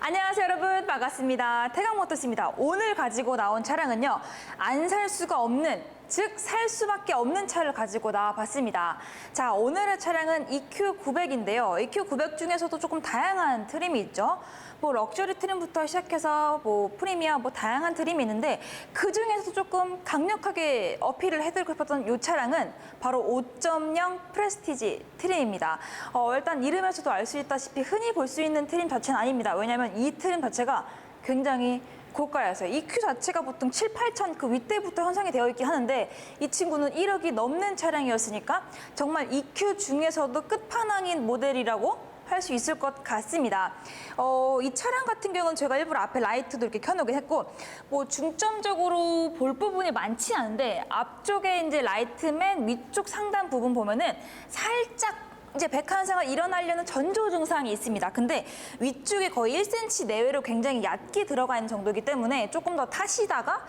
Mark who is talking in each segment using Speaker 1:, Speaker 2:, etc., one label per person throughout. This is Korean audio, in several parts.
Speaker 1: 안녕하세요 여러분, 반갑습니다. 태강모터스입니다. 오늘 가지고 나온 차량은요, 안 살 수가 없는, 즉 살 수밖에 없는 차를 가지고 나와봤습니다. 자, 오늘의 차량은 EQ900인데요. EQ900 중에서도 조금 다양한 트림이 있죠. 뭐 럭셔리 트림부터 시작해서 뭐 프리미엄, 뭐 다양한 트림이 있는데, 그 중에서도 조금 강력하게 어필을 해드리고 싶었던 이 차량은 바로 5.0 프레스티지 트림입니다. 일단 이름에서도 알 수 있다시피 흔히 볼 수 있는 트림 자체는 아닙니다. 왜냐하면 이 트림 자체가 굉장히 고가여서요. EQ 자체가 보통 7, 8천 그 윗대부터 형성이 되어 있긴 하는데, 이 친구는 1억이 넘는 차량이었으니까 정말 EQ 중에서도 끝판왕인 모델이라고 할 수 있을 것 같습니다. 이 차량 같은 경우는 제가 일부러 앞에 라이트도 이렇게 켜놓긴 했고, 뭐 중점적으로 볼 부분이 많지 않은데, 앞쪽에 이제 라이트 맨 위쪽 상단 부분 보면은 살짝 이제 백한사가 일어나려는 전조 증상이 있습니다. 근데 위쪽에 거의 1cm 내외로 굉장히 얕게 들어가 있는 정도이기 때문에 조금 더 타시다가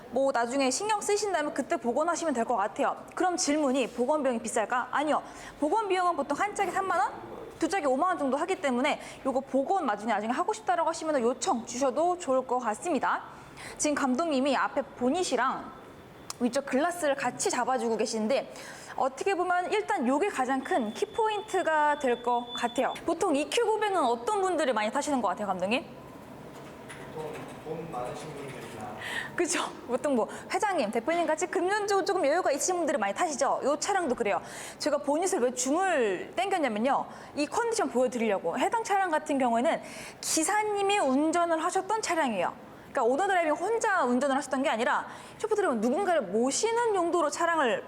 Speaker 1: 뭐 나중에 신경 쓰신다면 그때 복원하시면 될 것 같아요. 그럼 질문이, 복원 비용이 비쌀까? 아니요. 복원 비용은 보통 한 짝에 3만 원? 두 짝에 5만 원 정도 하기 때문에 요거 복원 나중에 하고 싶다라고 하시면 요청 주셔도 좋을 것 같습니다. 지금 감독님이 앞에 보닛이랑 위쪽 글라스를 같이 잡아주고 계시는데, 어떻게 보면 일단 요게 가장 큰 키포인트가 될 것 같아요. 보통 EQ900은 어떤 분들이 많이 타시는 것 같아요, 감독님?
Speaker 2: 보통 돈 많으신 분들이나,
Speaker 1: 그죠? 보통 뭐 회장님, 대표님 같이 금전적으로 조금 여유가 있으신 분들이 많이 타시죠? 이 차량도 그래요. 제가 보닛을 왜 줌을 당겼냐면요, 이 컨디션 보여드리려고. 해당 차량 같은 경우에는 기사님이 운전을 하셨던 차량이에요. 그러니까 오너 드라이빙 혼자 운전을 하셨던 게 아니라 셰프들은 누군가를 모시는 용도로 차량을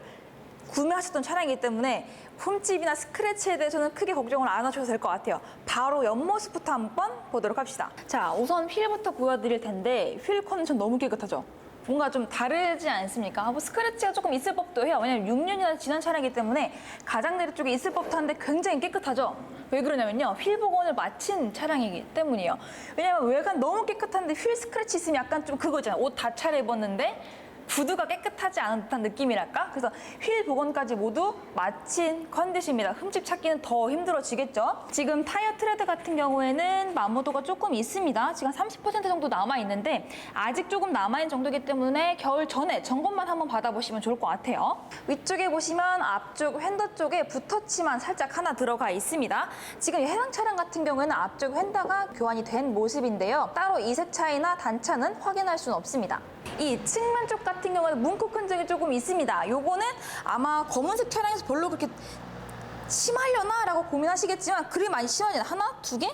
Speaker 1: 구매하셨던 차량이기 때문에 흠집이나 스크래치에 대해서는 크게 걱정을 안 하셔도 될 것 같아요. 바로 옆모습부터 한번 보도록 합시다. 자, 우선 휠부터 보여드릴 텐데, 휠 컨디션 너무 깨끗하죠? 뭔가 좀 다르지 않습니까? 뭐 스크래치가 조금 있을 법도 해요. 왜냐면 6년이나 지난 차량이기 때문에 가장내리 쪽에 있을 법도 한데 굉장히 깨끗하죠? 왜 그러냐면요, 휠 복원을 마친 차량이기 때문이에요. 왜냐면 외관 너무 깨끗한데 휠 스크래치 있으면 약간 좀 그거잖아요. 옷 다 차려입었는데 구두가 깨끗하지 않은 듯한 느낌이랄까? 그래서 휠 복원까지 모두 마친 컨디션입니다. 흠집 찾기는 더 힘들어지겠죠? 지금 타이어 트레드 같은 경우에는 마모도가 조금 있습니다. 지금 30% 정도 남아있는데 아직 조금 남아있는 정도이기 때문에 겨울 전에 점검만 한번 받아보시면 좋을 것 같아요. 위쪽에 보시면 앞쪽 휀더 쪽에 붓터치만 살짝 하나 들어가 있습니다. 지금 해당 차량 같은 경우에는 앞쪽 휀더가 교환이 된 모습인데요. 따로 이색 차이나 단차는 확인할 수는 없습니다. 이 측면 쪽 같은 경우는 문콕 흔적이 조금 있습니다. 요거는 아마 검은색 차량에서 별로 그렇게 심하려나? 라고 고민하시겠지만 그리 많이 심하지 않아요. 하나? 두 개?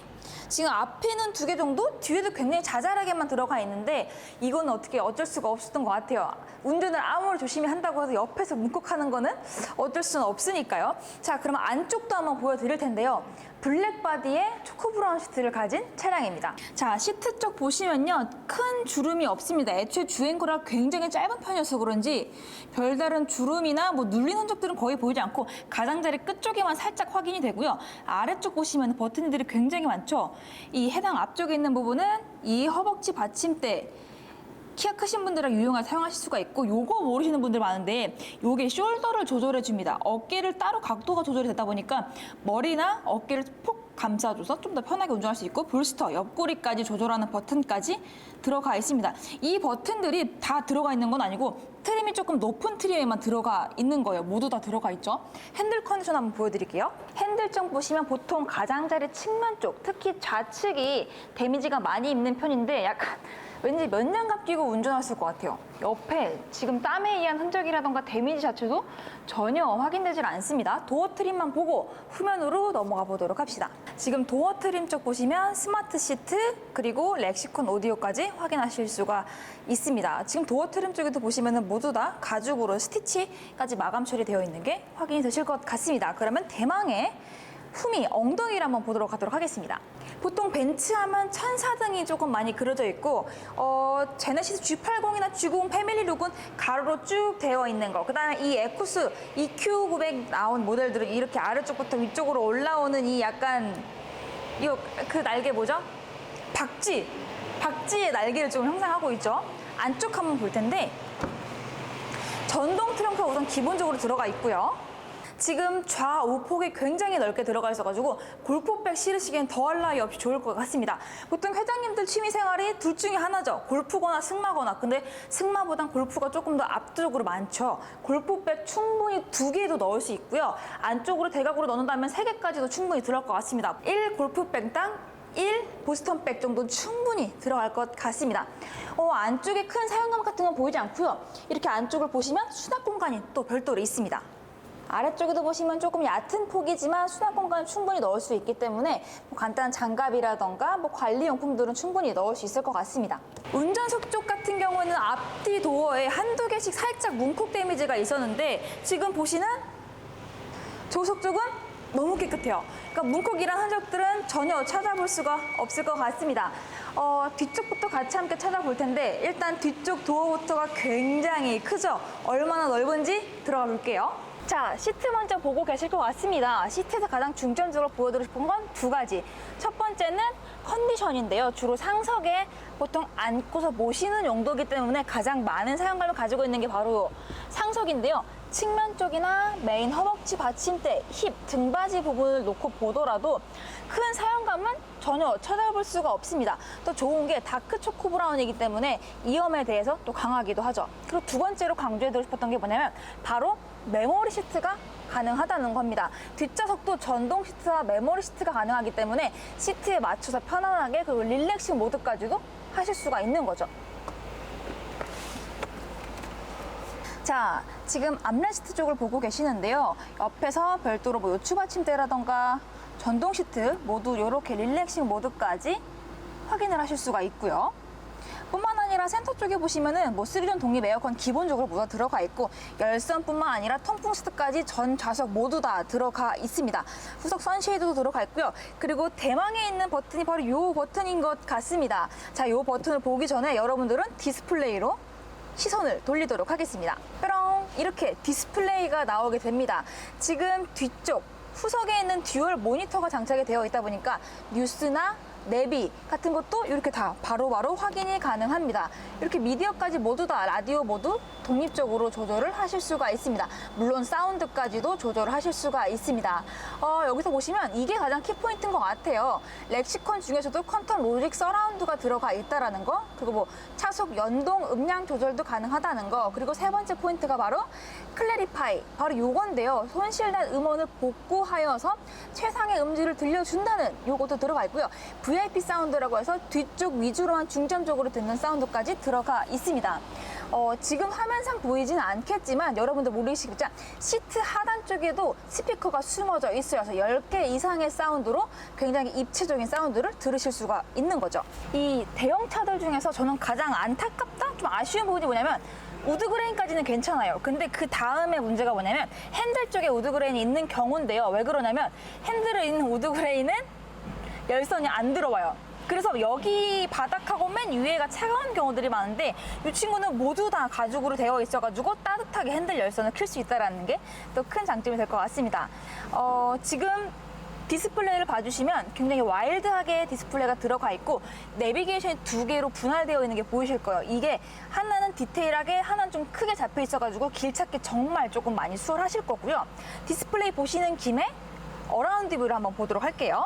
Speaker 1: 지금 앞에는 2개 정도? 뒤에도 굉장히 자잘하게만 들어가 있는데, 이건 어떻게 어쩔 수가 없었던 것 같아요. 운전을 아무리 조심히 한다고 해서 옆에서 문콕하는 거는 어쩔 수는 없으니까요. 자, 그러면 안쪽도 한번 보여드릴 텐데요. 블랙 바디에 초코 브라운 시트를 가진 차량입니다. 자, 시트 쪽 보시면요, 큰 주름이 없습니다. 애초에 주행거리가 굉장히 짧은 편이어서 그런지 별다른 주름이나 뭐 눌린 흔적들은 거의 보이지 않고 가장자리 끝쪽에만 살짝 확인이 되고요. 아래쪽 보시면 버튼들이 굉장히 많죠. 이 해당 앞쪽에 있는 부분은 이 허벅지 받침대, 키가 크신 분들은 유용하게 사용하실 수가 있고, 요거 모르시는 분들 많은데 요게 숄더를 조절해 줍니다. 어깨를 따로 각도가 조절이 되다 보니까 머리나 어깨를 폭 감싸줘서 좀 더 편하게 운전할 수 있고, 볼스터, 옆구리까지 조절하는 버튼까지 들어가 있습니다. 이 버튼들이 다 들어가 있는 건 아니고 트림이 조금 높은 트림에만 들어가 있는 거예요. 모두 다 들어가 있죠. 핸들 컨디션 한번 보여드릴게요. 핸들 쪽 보시면 보통 가장자리 측면 쪽, 특히 좌측이 데미지가 많이 있는 편인데 약간 왠지 면장갑 끼고 운전하실 것 같아요. 옆에 지금 땀에 의한 흔적이라던가 데미지 자체도 전혀 확인되질 않습니다. 도어 트림만 보고 후면으로 넘어가 보도록 합시다. 지금 도어 트림 쪽 보시면 스마트 시트 그리고 렉시콘 오디오까지 확인하실 수가 있습니다. 지금 도어 트림 쪽에도 보시면 모두 다 가죽으로 스티치까지 마감 처리되어 있는 게 확인이 되실 것 같습니다. 그러면 대망의 후미, 엉덩이를 한번 보도록 하도록 하겠습니다. 보통 벤츠 하면 천사등이 조금 많이 그려져 있고, 제네시스 G80이나 G90 패밀리 룩은 가로로 쭉 되어 있는 거. 그 다음에 이 에쿠스 EQ900 나온 모델들은 이렇게 아래쪽부터 위쪽으로 올라오는 이 약간, 그 날개 뭐죠? 박쥐의 날개를 좀 형상하고 있죠. 안쪽 한번 볼 텐데, 전동 트렁크가 우선 기본적으로 들어가 있고요. 지금 좌우폭이 굉장히 넓게 들어가 있어가지고 골프백 실으시기엔 더할 나위 없이 좋을 것 같습니다. 보통 회장님들 취미생활이 둘 중에 하나죠. 골프거나 승마거나. 근데 승마보단 골프가 조금 더 압도적으로 많죠. 골프백 충분히 2개도 넣을 수 있고요. 안쪽으로 대각으로 넣는다면 3개까지도 충분히 들어갈 것 같습니다. 1 골프백당 1 보스턴백 정도는 충분히 들어갈 것 같습니다. 안쪽에 큰 사용감 같은 건 보이지 않고요. 이렇게 안쪽을 보시면 수납 공간이 또 별도로 있습니다. 아래쪽에도 보시면 조금 얕은 폭이지만 수납 공간을 충분히 넣을 수 있기 때문에 간단한 장갑이라던가 관리용품들은 충분히 넣을 수 있을 것 같습니다. 운전석 쪽 같은 경우는 앞뒤 도어에 한두 개씩 살짝 문콕 데미지가 있었는데 지금 보시는 조석 쪽은 너무 깨끗해요. 그러니까 문콕이란 흔적들은 전혀 찾아볼 수가 없을 것 같습니다. 뒤쪽부터 같이 함께 찾아볼 텐데 일단 뒤쪽 도어부터가 굉장히 크죠? 얼마나 넓은지 들어가 볼게요. 자, 시트 먼저 보고 계실 것 같습니다. 시트에서 가장 중점적으로 보여드리고 싶은 건 2가지. 첫 번째는 컨디션인데요. 주로 상석에 보통 앉고서 모시는 용도이기 때문에 가장 많은 사용감을 가지고 있는 게 바로 상석인데요. 측면 쪽이나 메인 허벅지 받침대, 힙, 등받이 부분을 놓고 보더라도 큰 사용감은 전혀 찾아볼 수가 없습니다. 또 좋은 게 다크 초코 브라운이기 때문에 이염에 대해서 또 강하기도 하죠. 그리고 2번째로 강조해드리고 싶었던 게 뭐냐면 바로 메모리 시트가 가능하다는 겁니다. 뒷좌석도 전동 시트와 메모리 시트가 가능하기 때문에 시트에 맞춰서 편안하게 그리고 릴렉싱 모드까지도 하실 수가 있는 거죠. 자, 지금 암레스트 쪽을 보고 계시는데요. 옆에서 별도로 요추 받침대라던가 전동 시트 모두 이렇게 릴렉싱 모드까지 확인을 하실 수가 있고요. 뿐만 아니라 센터 쪽에 보시면은 3전 독립 에어컨 기본적으로 모두 들어가 있고 열선뿐만 아니라 통풍 시트까지 전 좌석 모두 다 들어가 있습니다. 후석 선쉐이드도 들어가 있고요. 그리고 대망에 있는 버튼이 바로 이 버튼인 것 같습니다. 자, 이 버튼을 보기 전에 여러분들은 디스플레이로 시선을 돌리도록 하겠습니다. 뾰롱 이렇게 디스플레이가 나오게 됩니다. 지금 뒤쪽 후석에 있는 듀얼 모니터가 장착이 되어 있다 보니까 뉴스나 내비 같은 것도 이렇게 다 바로바로 확인이 가능합니다. 이렇게 미디어까지 모두 다 라디오 모두 독립적으로 조절을 하실 수가 있습니다. 물론 사운드까지도 조절을 하실 수가 있습니다. 여기서 보시면 이게 가장 키포인트인 것 같아요. 렉시콘 중에서도 퀀텀 로직 서라운드가 들어가 있다는 거, 그리고 차속 연동 음량 조절도 가능하다는 거, 그리고 3번째 포인트가 바로 클래리파이, 바로 요건데요. 손실된 음원을 복구하여서 최상의 음질을 들려준다는 요것도 들어가 있고요. VIP 사운드라고 해서 뒤쪽 위주로만 중점적으로 듣는 사운드까지 들어가 있습니다. 지금 화면상 보이지는 않겠지만 여러분들 모르시겠지만 시트 하단 쪽에도 스피커가 숨어져 있어요. 그래서 10개 이상의 사운드로 굉장히 입체적인 사운드를 들으실 수가 있는 거죠. 이 대형 차들 중에서 저는 가장 안타깝다? 좀 아쉬운 부분이 뭐냐면 우드그레인까지는 괜찮아요. 근데 그 다음에 문제가 뭐냐면 핸들 쪽에 우드그레인이 있는 경우인데요. 왜 그러냐면 핸들에 있는 우드그레인은 열선이 안 들어와요. 그래서 여기 바닥하고 맨 위에가 차가운 경우들이 많은데 이 친구는 모두 다 가죽으로 되어 있어가지고 따뜻하게 핸들 열선을 켤 수 있다는 게 또 큰 장점이 될 것 같습니다. 지금 디스플레이를 봐주시면 굉장히 와일드하게 디스플레이가 들어가 있고 내비게이션이 2개로 분할되어 있는 게 보이실 거예요. 이게 하나는 디테일하게, 하나는 좀 크게 잡혀 있어가지고 길 찾기 정말 조금 많이 수월하실 거고요. 디스플레이 보시는 김에 어라운드 뷰를 한번 보도록 할게요.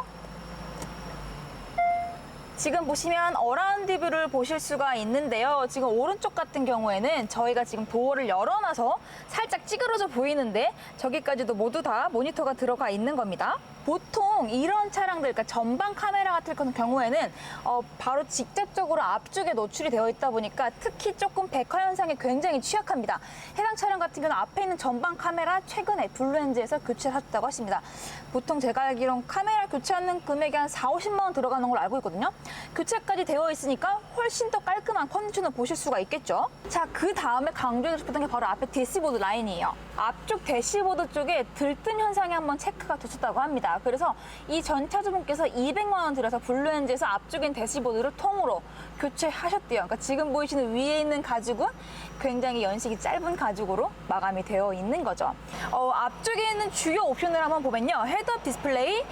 Speaker 1: 지금 보시면 어라운드 뷰를 보실 수가 있는데요. 지금 오른쪽 같은 경우에는 저희가 지금 도어를 열어놔서 살짝 찌그러져 보이는데 저기까지도 모두 다 모니터가 들어가 있는 겁니다. 보통 이런 차량들, 그러니까 전방 카메라 같은 경우에는 바로 직접적으로 앞쪽에 노출이 되어 있다 보니까 특히 조금 백화 현상에 굉장히 취약합니다. 해당 차량 같은 경우는 앞에 있는 전방 카메라 최근에 블루엔즈에서 교체를 하셨다고 하십니다. 보통 제가 알기로는 카메라 교체하는 금액이 한 4, 50만 원 들어가는 걸로 알고 있거든요. 교체까지 되어 있으니까 훨씬 더 깔끔한 컨디션을 보실 수가 있겠죠. 자, 그 다음에 강조해드리고 싶었던 게 바로 앞에 대시보드 라인이에요. 앞쪽 대시보드 쪽에 들뜬 현상이 한번 체크가 되셨다고 합니다. 그래서 이 전차주분께서 200만 원 들여서 블루엔즈에서 앞쪽에 있는 대시보드를 통으로 교체하셨대요. 그러니까 지금 보이시는 위에 있는 가죽은 굉장히 연식이 짧은 가죽으로 마감이 되어 있는 거죠. 앞쪽에 있는 주요 옵션을 한번 보면요. 헤드업 디스플레이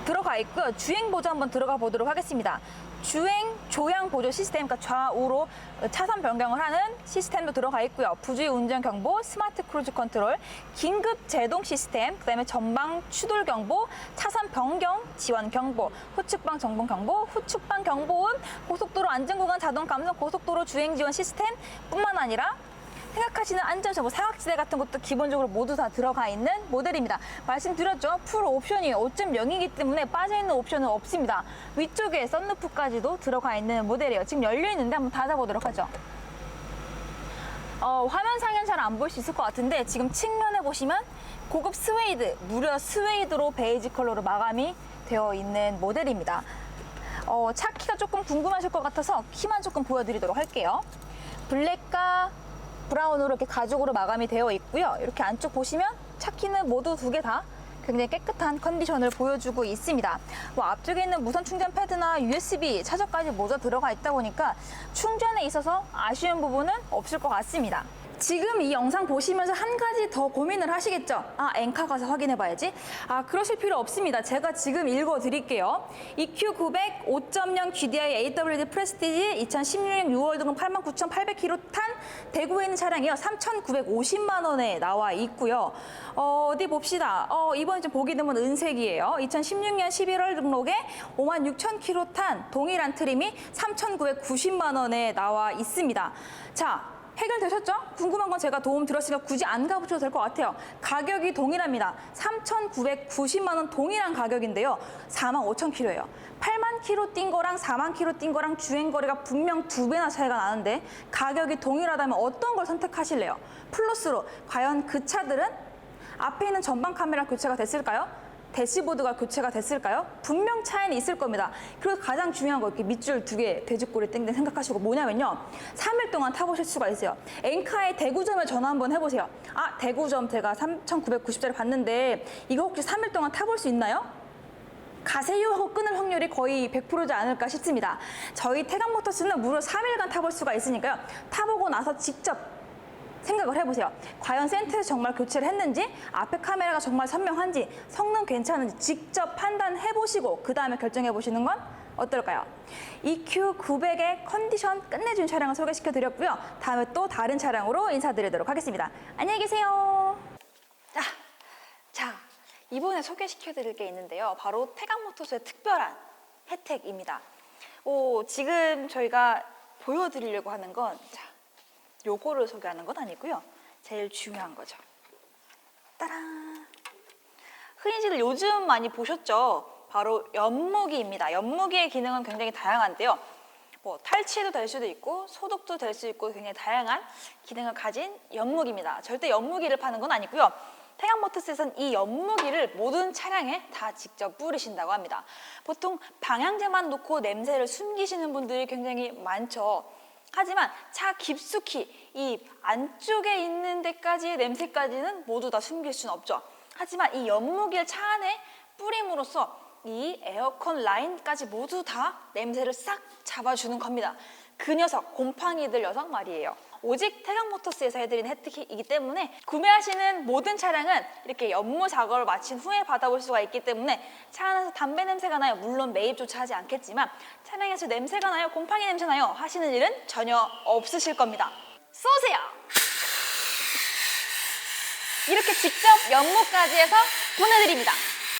Speaker 1: 들어가 있고요. 주행 보조 한번 들어가 보도록 하겠습니다. 주행 조향 보조 시스템, 그러니까 좌우로 차선 변경을 하는 시스템도 들어가 있고요. 부주의 운전 경보, 스마트 크루즈 컨트롤, 긴급 제동 시스템, 그다음에 전방 추돌 경보, 차선 변경 지원 경보, 후측방 정보 경보, 후측방 경보음, 고속도로 안전구간 자동 감속, 고속도로 주행 지원 시스템뿐만 아니라 생각하시는 안전정보, 사각지대 같은 것도 기본적으로 모두 다 들어가 있는 모델입니다. 말씀드렸죠? 풀 옵션이 5.0이기 때문에 빠져있는 옵션은 없습니다. 위쪽에 썬루프까지도 들어가 있는 모델이에요. 지금 열려있는데 한번 닫아보도록 하죠. 화면상엔 잘 안 볼 수 있을 것 같은데 지금 측면에 보시면 고급 스웨이드, 무려 스웨이드로 베이지 컬러로 마감이 되어 있는 모델입니다. 차 키가 조금 궁금하실 것 같아서 키만 조금 보여드리도록 할게요. 블랙과 브라운으로 이렇게 가죽으로 마감이 되어 있고요. 이렇게 안쪽 보시면 차 키는 모두 두 개 다 굉장히 깨끗한 컨디션을 보여주고 있습니다. 앞쪽에 있는 무선 충전 패드나 USB 차저까지 모두 들어가 있다 보니까 충전에 있어서 아쉬운 부분은 없을 것 같습니다. 지금 이 영상 보시면서 한 가지 더 고민을 하시겠죠? 엔카 가서 확인해 봐야지. 그러실 필요 없습니다. 제가 지금 읽어 드릴게요. EQ900 5.0 GDI AWD 프레스티지 2016년 6월 등급 89,800km 탄 대구에 있는 차량이요. 3,950만 원에 나와 있고요. 어디 봅시다. 이번 좀 보기 드문 은색이에요. 2016년 11월 등록에 56,000km 탄 동일한 트림이 3,990만 원에 나와 있습니다. 자, 해결되셨죠? 궁금한 건 제가 도움 드렸으니까 굳이 안 가보셔도 될 것 같아요. 가격이 동일합니다. 3,990만 원 동일한 가격인데요. 45,000km예요. 8만 km 뛴 거랑 4만 km 뛴 거랑 주행거리가 분명 2배나 차이가 나는데 가격이 동일하다면 어떤 걸 선택하실래요? 플러스로 과연 그 차들은 앞에 있는 전방 카메라 교체가 됐을까요? 대시보드가 교체가 됐을까요? 분명 차이는 있을 겁니다. 그리고 가장 중요한 거 이렇게 밑줄 2개 돼지꼬리 땡땡 생각하시고 뭐냐면요. 3일 동안 타보실 수가 있어요. 엔카의 대구점에 전화 한번 해보세요. 대구점 제가 3,990짜리 봤는데 이거 혹시 3일 동안 타볼 수 있나요? 가세요 하고 끊을 확률이 거의 100%지 않을까 싶습니다. 저희 태강모터스는 무려 3일간 타볼 수가 있으니까요. 타보고 나서 직접 생각을 해보세요. 과연 센터에서 정말 교체를 했는지, 앞에 카메라가 정말 선명한지, 성능 괜찮은지 직접 판단해보시고 그 다음에 결정해보시는 건 어떨까요? EQ900의 컨디션 끝내준 차량을 소개시켜드렸고요. 다음에 또 다른 차량으로 인사드리도록 하겠습니다. 안녕히 계세요. 자, 이번에 소개시켜드릴 게 있는데요. 바로 태강모터스의 특별한 혜택입니다. 지금 저희가 보여드리려고 하는 건 요거를 소개하는 건 아니고요. 제일 중요한 거죠. 따란! 흔히들 요즘 많이 보셨죠? 바로 연무기입니다. 연무기의 기능은 굉장히 다양한데요. 탈취도 될 수도 있고 소독도 될 수 있고 굉장히 다양한 기능을 가진 연무기입니다. 절대 연무기를 파는 건 아니고요. 태양모터스에서는 이 연무기를 모든 차량에 다 직접 뿌리신다고 합니다. 보통 방향제만 놓고 냄새를 숨기시는 분들이 굉장히 많죠. 하지만 차 깊숙이 이 안쪽에 있는 데까지의 냄새까지는 모두 다 숨길 수는 없죠. 하지만 이 연무기를 차 안에 뿌림으로써 이 에어컨 라인까지 모두 다 냄새를 싹 잡아주는 겁니다. 그 녀석, 곰팡이들 녀석 말이에요. 오직 태강모터스에서 해드린 혜택이기 때문에 구매하시는 모든 차량은 이렇게 연무 작업을 마친 후에 받아볼 수가 있기 때문에 차 안에서 담배 냄새가 나요. 물론 매입조차 하지 않겠지만 차량에서 냄새가 나요. 곰팡이 냄새 나요. 하시는 일은 전혀 없으실 겁니다. 쏘세요! 이렇게 직접 연무까지 해서 보내드립니다.